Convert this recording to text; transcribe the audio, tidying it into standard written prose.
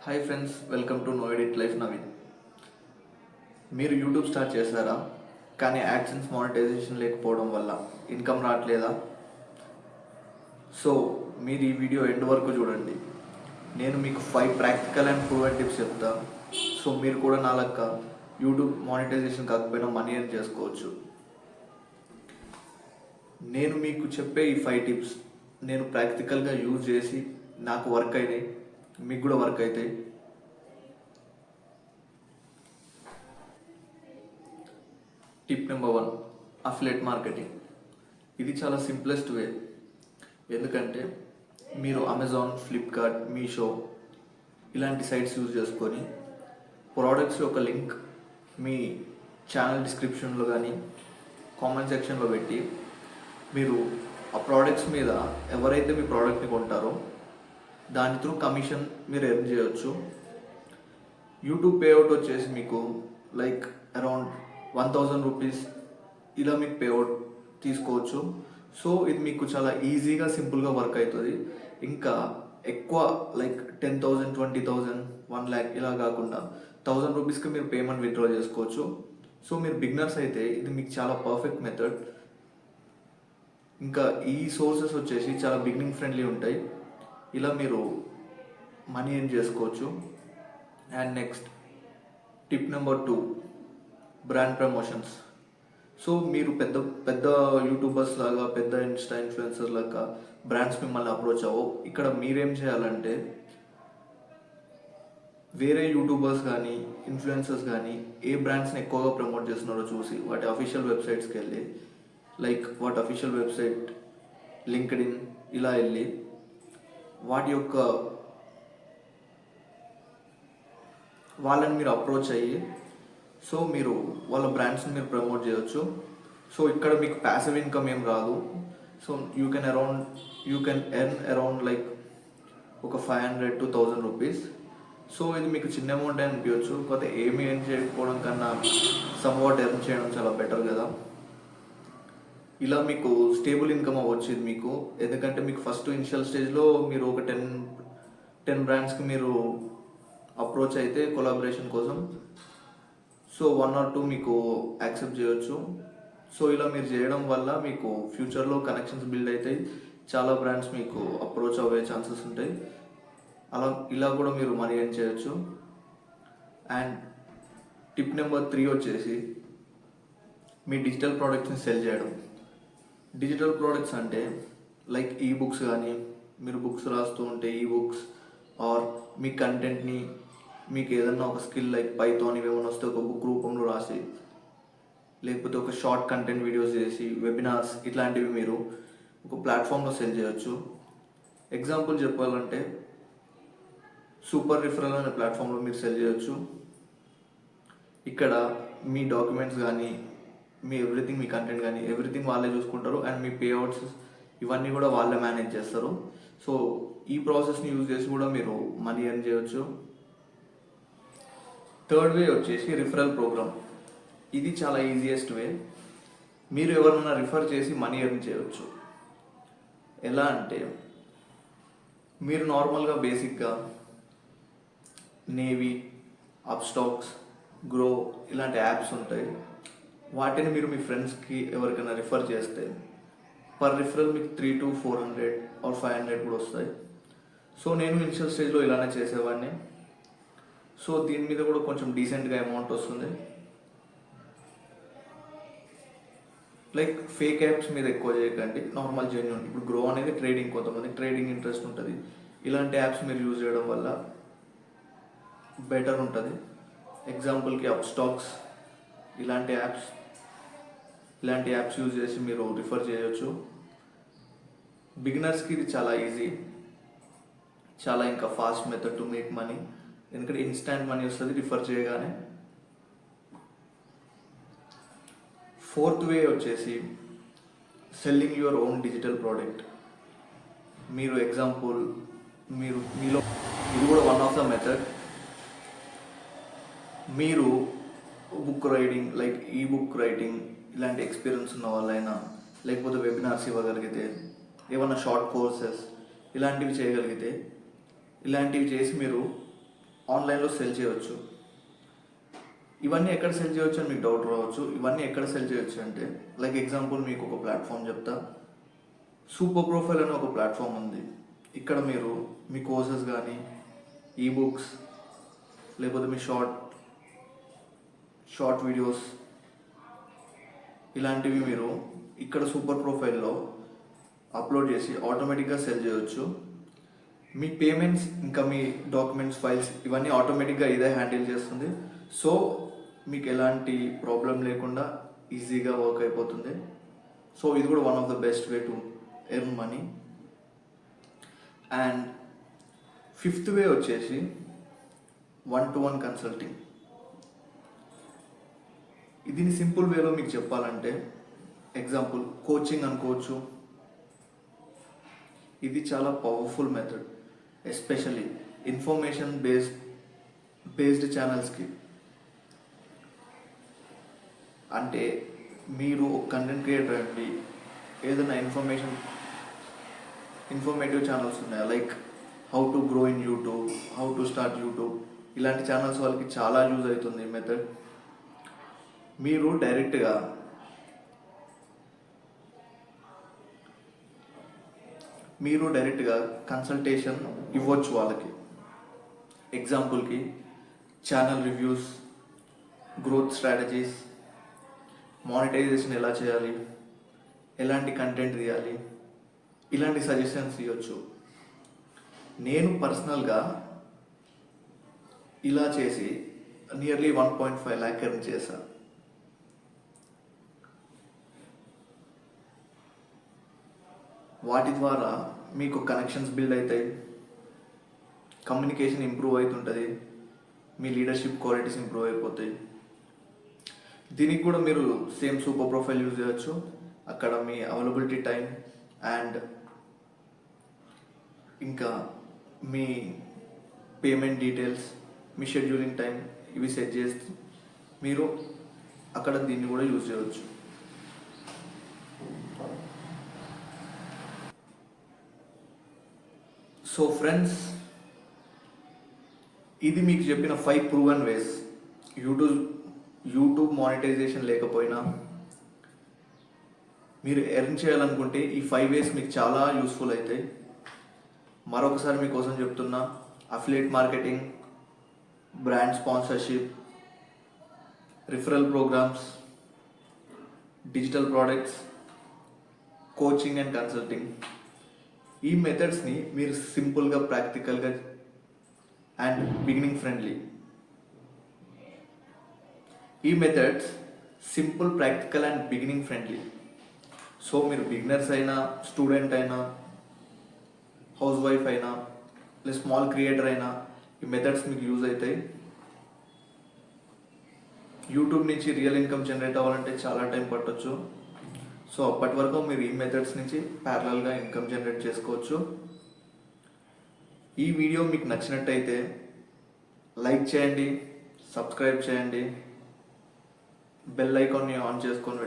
Hi friends, welcome to know edit life Naveen. మీరు YouTube start చేశారా? కానీ యాడ్సెన్స్ మానిటైజేషన్ లేకపోవడం వల్ల ఇన్కమ్ రావట్లేదా? సో మీరు ఈ వీడియో ఎండ్ వరకు చూడండి. నేను మీకు 5 ప్రాక్టికల్ అండ్ ప్రూవెన్ టిప్స్ చెప్తా. సో మీరు కూడా నా లెక్క యూట్యూబ్ మానిటైజేషన్ కాకపోయినా మనీ ఎర్న్ చేసుకోవచ్చు. నేను మీకు చెప్పే ఈ 5 టిప్స్ నేను ప్రాక్టికల్గా యూజ్ చేసి నాకు వర్క్ అయినాయి, మీకు కూడా వర్క్ అవుతాయి. Tip number 1, affiliate marketing. ఇది చాలా సింప్లెస్ట్ వే. ఎందుకంటే మీరు అమెజాన్, ఫ్లిప్కార్ట్, మీషో ఇలాంటి సైట్స్ యూజ్ చేసుకొని ప్రోడక్ట్స్ యొక్క లింక్ మీ ఛానల్ డిస్క్రిప్షన్లో కానీ కామెంట్ సెక్షన్లో పెట్టి మీరు ఆ ప్రోడక్ట్స్ మీద ఎవరైతే మీ ప్రోడక్ట్ని కొంటారో దాని త్రూ కమిషన్ మీరు ఎర్న్ చేయవచ్చు. యూట్యూబ్ పేఅవుట్ వచ్చేసి మీకు లైక్ అరౌండ్ 1000 రూపీస్ ఇలా మీకు పేఅవుట్ తీసుకోవచ్చు. సో ఇది మీకు చాలా ఈజీగా సింపుల్గా వర్క్ అవుతుంది. ఇంకా ఎక్కువ లైక్ 10,000, 20,000, 1,00,000 ఇలా కాకుండా 1000 రూపీస్కి మీరు పేమెంట్ విత్డ్రా చేసుకోవచ్చు. సో మీరు బిగినర్స్ అయితే ఇది మీకు చాలా పర్ఫెక్ట్ మెథడ్. ఇంకా ఈ సోర్సెస్ వచ్చేసి చాలా బిగినింగ్ ఫ్రెండ్లీ ఉంటాయి. ఇలా మీరు మనీ ఎర్న్ చేసుకోవచ్చు. And next tip number 2, brand promotions. So మీరు పెద్ద పెద్ద యూట్యూబర్స్ లాగా, పెద్ద ఇన్స్టా ఇన్ఫ్లుయెన్సర్స్ లాగా బ్రాండ్స్ మిమ్మల్ని అప్రోచ్ అవ్వవు. ఇక్కడ మీరేం చేయాలంటే వేరే యూట్యూబర్స్ కానీ ఇన్ఫ్లుయెన్సర్స్ కానీ ఏ బ్రాండ్స్ని ఎక్కువగా ప్రమోట్ చేస్తున్నారో చూసి వాటి అఫీషియల్ వెబ్సైట్స్కి వెళ్ళి, లైక్ వాటి అఫీషియల్ వెబ్సైట్, లింక్డ్ఇన్ ఇలా వెళ్ళి వాటి యొక్క వాళ్ళని మీరు అప్రోచ్ అయ్యి సో మీరు వాళ్ళ బ్రాండ్స్ని మీరు ప్రమోట్ చేయవచ్చు. సో ఇక్కడ మీకు ప్యాసివ్ ఇన్కమ్ ఏం రాదు. So you can earn around like ఒక 500 to 1000 రూపీస్. సో ఇది మీకు చిన్న అమౌంట్ అనిపించవచ్చు, కాకపోతే ఏమీ ఎర్న్ చేయకపోవడం కన్నా సమ్వాట్ ఎర్న్ చేయడం చాలా బెటర్ కదా. ఇలా మీకు స్టేబుల్ ఇన్కమ్ అవ్వచ్చు ఇది మీకు. ఎందుకంటే మీకు ఫస్ట్ ఇనిషియల్ స్టేజ్లో మీరు ఒక 10 బ్రాండ్స్కి మీరు అప్రోచ్ అయితే కొలాబరేషన్ కోసం, సో 1 or 2 మీకు యాక్సెప్ట్ చేయొచ్చు. సో ఇలా మీరు చేయడం వల్ల మీకు ఫ్యూచర్లో కనెక్షన్స్ బిల్డ్ అవుతాయి, చాలా బ్రాండ్స్ మీకు అప్రోచ్ అవ్వే ఛాన్సెస్ ఉంటాయి. ఇలా కూడా మీరు మనీ ఎర్న్ చేయొచ్చు. అండ్ టిప్ నెంబర్ 3 వచ్చేసి మీ డిజిటల్ ప్రోడక్ట్స్ని సెల్ చేయడం. డిజిటల్ ప్రోడక్ట్స్ అంటే లైక్ ఈ బుక్స్ కానీ, మీరు బుక్స్ రాస్తూ ఉంటే ఈ బుక్స్, ఆర్ మీ కంటెంట్ని మీకు ఏదన్నా ఒక స్కిల్ లైక్ పైథాన్ ఇవేమైనా వస్తే ఒక బుక్ రూపంలో రాసి, లేకపోతే ఒక షార్ట్ కంటెంట్ వీడియోస్ చేసి, వెబినార్స్ ఇట్లాంటివి మీరు ఒక ప్లాట్ఫామ్లో సెల్ చేయొచ్చు. ఎగ్జాంపుల్ చెప్పాలంటే సూపర్ రిఫరల్ అనే ప్లాట్ఫామ్లో మీరు సెల్ చేయొచ్చు. ఇక్కడ మీ డాక్యుమెంట్స్ కానీ, మీ ఎవ్రీథింగ్, మీ కంటెంట్ కానీ ఎవ్రీథింగ్ వాళ్ళే చూసుకుంటారు. అండ్ మీ పేఅవుట్స్ ఇవన్నీ కూడా వాళ్ళే మేనేజ్ చేస్తారు. సో ఈ ప్రాసెస్ని యూజ్ చేసి కూడా మీరు మనీ ఎర్న్ చేయొచ్చు. థర్డ్ వే వచ్చేసి రిఫరల్ ప్రోగ్రామ్. ఇది చాలా ఈజియెస్ట్ వే. మీరు ఎవరన్నా రిఫర్ చేసి మనీ ఎర్న్ చేయవచ్చు. ఎలా అంటే మీరు నార్మల్గా బేసిక్గా నేవీ, అప్స్టాక్స్, గ్రో ఇలాంటి యాప్స్ ఉంటాయి. వాటిని మీరు మీ ఫ్రెండ్స్కి ఎవరికైనా రిఫర్ చేస్తే పర్ రిఫరల్ మీకు 300 to 400 or 500 కూడా వస్తాయి. సో నేను ఇనిషియల్ స్టేజ్లో ఇలానే చేసేవాడిని. సో దీని మీద కూడా కొంచెం డీసెంట్గా అమౌంట్ వస్తుంది. లైక్ ఫేక్ యాప్స్ మీద ఎక్కువ చేయకండి, నార్మల్ జెన్యూన్. ఇప్పుడు గ్రో అనేది ట్రేడింగ్, కొంతమంది ట్రేడింగ్ ఇంట్రెస్ట్ ఉంటుంది. ఇలాంటి యాప్స్ మీరు యూజ్ చేయడం వల్ల బెటర్ ఉంటుంది. ఎగ్జాంపుల్కి అప్స్టాక్స్ ఇలాంటి యాప్స్ యూజ్ చేసి మీరు రిఫర్ చేయొచ్చు. బిగినర్స్కి ఇది చాలా ఈజీ, చాలా ఇంకా fast method to make money. ఎందుకంటే ఇన్స్టాంట్ మనీ వస్తుంది రిఫర్ చేయగానే. ఫోర్త్ వే వచ్చేసి selling your own digital product. మీరు ఎగ్జాంపుల్ మీలో ఇది కూడా వన్ ఆఫ్ ద మెథడ్. మీరు బుక్ రైటింగ్ లైక్ ఈ బుక్ రైటింగ్ ఇలాంటి ఎక్స్పీరియన్స్ ఉన్న వాళ్ళైనా, లేకపోతే వెబినార్స్ ఇవ్వగలిగితే, ఏమన్నా షార్ట్ కోర్సెస్ ఇలాంటివి చేయగలిగితే, ఇలాంటివి చేసి మీరు ఆన్లైన్లో సెల్ చేయవచ్చు. ఇవన్నీ ఎక్కడ సెల్ చేయవచ్చు అని మీకు డౌట్ రావచ్చు. ఇవన్నీ ఎక్కడ సెల్ చేయొచ్చు అంటే, లైక్ ఎగ్జాంపుల్ మీకు ఒక ప్లాట్ఫామ్ చెప్తా. సూపర్ ప్రొఫైల్ అనే ఒక ప్లాట్ఫామ్ ఉంది. ఇక్కడ మీరు మీ కోర్సెస్ కానీ, ఈబుక్స్, లేకపోతే మీ షార్ట్ వీడియోస్ ఇలాంటివి మీరు ఇక్కడ సూపర్ ప్రొఫైల్లో అప్లోడ్ చేసి ఆటోమేటిక్గా సెల్ చేయవచ్చు. మీ పేమెంట్స్ ఇంకా మీ డాక్యుమెంట్స్, ఫైల్స్ ఇవన్నీ ఆటోమేటిక్గా ఇదే హ్యాండిల్ చేస్తుంది. సో మీకు ఎలాంటి ప్రాబ్లం లేకుండా ఈజీగా వర్క్ అయిపోతుంది. సో ఇది కూడా one of the best way to earn money. And fifth way వచ్చేసి 1-to-1 కన్సల్టింగ్. దీని సింపుల్ వేలో మీకు చెప్పాలంటే ఎగ్జాంపుల్ కోచింగ్ అనుకోవచ్చు. ఇది చాలా powerful method, especially information based ఛానల్స్కి. అంటే మీరు కంటెంట్ క్రియేటర్ అండి, ఏదైనా ఇన్ఫర్మేటివ్ ఛానల్స్ ఉన్నాయా, like how to grow in YouTube, how to start YouTube, ఇలాంటి ఛానల్స్ వాళ్ళకి చాలా యూజ్ అవుతుంది ఈ మెథడ్. మీరు డైరెక్ట్గా కన్సల్టేషన్ ఇవ్వచ్చు వాళ్ళకి. ఎగ్జాంపుల్కి channel reviews, growth strategies, monetization ఎలా చేయాలి, ఎలాంటి కంటెంట్ తీయాలి, ఇలాంటి సజెషన్స్ ఇవ్వచ్చు. నేను పర్సనల్గా ఇలా చేసి నియర్లీ 1.5 lakh ఎర్న్ చేశాను. వాటి ద్వారా మీకు కనెక్షన్స్ బిల్డ్ అవుతాయి, కమ్యూనికేషన్ ఇంప్రూవ్ అవుతుంటుంది, మీ లీడర్షిప్ క్వాలిటీస్ ఇంప్రూవ్ అయిపోతాయి. దీనికి కూడా మీరు సేమ్ సూపర్ ప్రొఫైల్ యూజ్ చేయొచ్చు. అక్కడ మీ అవైలబిలిటీ టైం అండ్ ఇంకా మీ పేమెంట్ డీటెయిల్స్, మీ షెడ్యూలింగ్ టైం ఇవి సెట్ చేస్తే మీరు అక్కడ దీన్ని కూడా యూజ్ చేయవచ్చు. సో ఫ్రెండ్స్, ఇది మీకు చెప్పిన 5 ప్రూవెన్ వేస్. యూట్యూబ్ మానిటైజేషన్ లేకపోయినా మీరు ఎర్న్ చేయాలనుకుంటే ఈ 5 వేస్ మీకు చాలా యూస్ఫుల్ అవుతాయి. మరొకసారి మీకోసం చెప్తున్నా, affiliate marketing, brand sponsorship, referral programmes, digital products, coaching and consulting. ఈ మెథడ్స్ని మీరు సింపుల్గా, ప్రాక్టికల్గా అండ్ బిగినింగ్ ఫ్రెండ్లీ. ఈ methods simple, practical and beginning friendly. So మీరు బిగినర్స్ అయినా, స్టూడెంట్ అయినా, హౌస్ వైఫ్ అయినా, లేదా స్మాల్ క్రియేటర్ అయినా ఈ మెథడ్స్ మీకు యూజ్ అవుతాయి. యూట్యూబ్ నుంచి రియల్ ఇన్కమ్ జనరేట్ అవ్వాలంటే చాలా టైం పట్టొచ్చు. సో అప్పటి వరకు మీరు ఈ మెథడ్స్ నుంచి ప్యారలల్గా ఇన్కమ్ జనరేట్ చేసుకోవచ్చు. ఈ వీడియో మీకు నచ్చినట్టయితే లైక్ చేయండి, సబ్స్క్రైబ్ చేయండి, బెల్ ఐకాన్ని ఆన్ చేసుకొని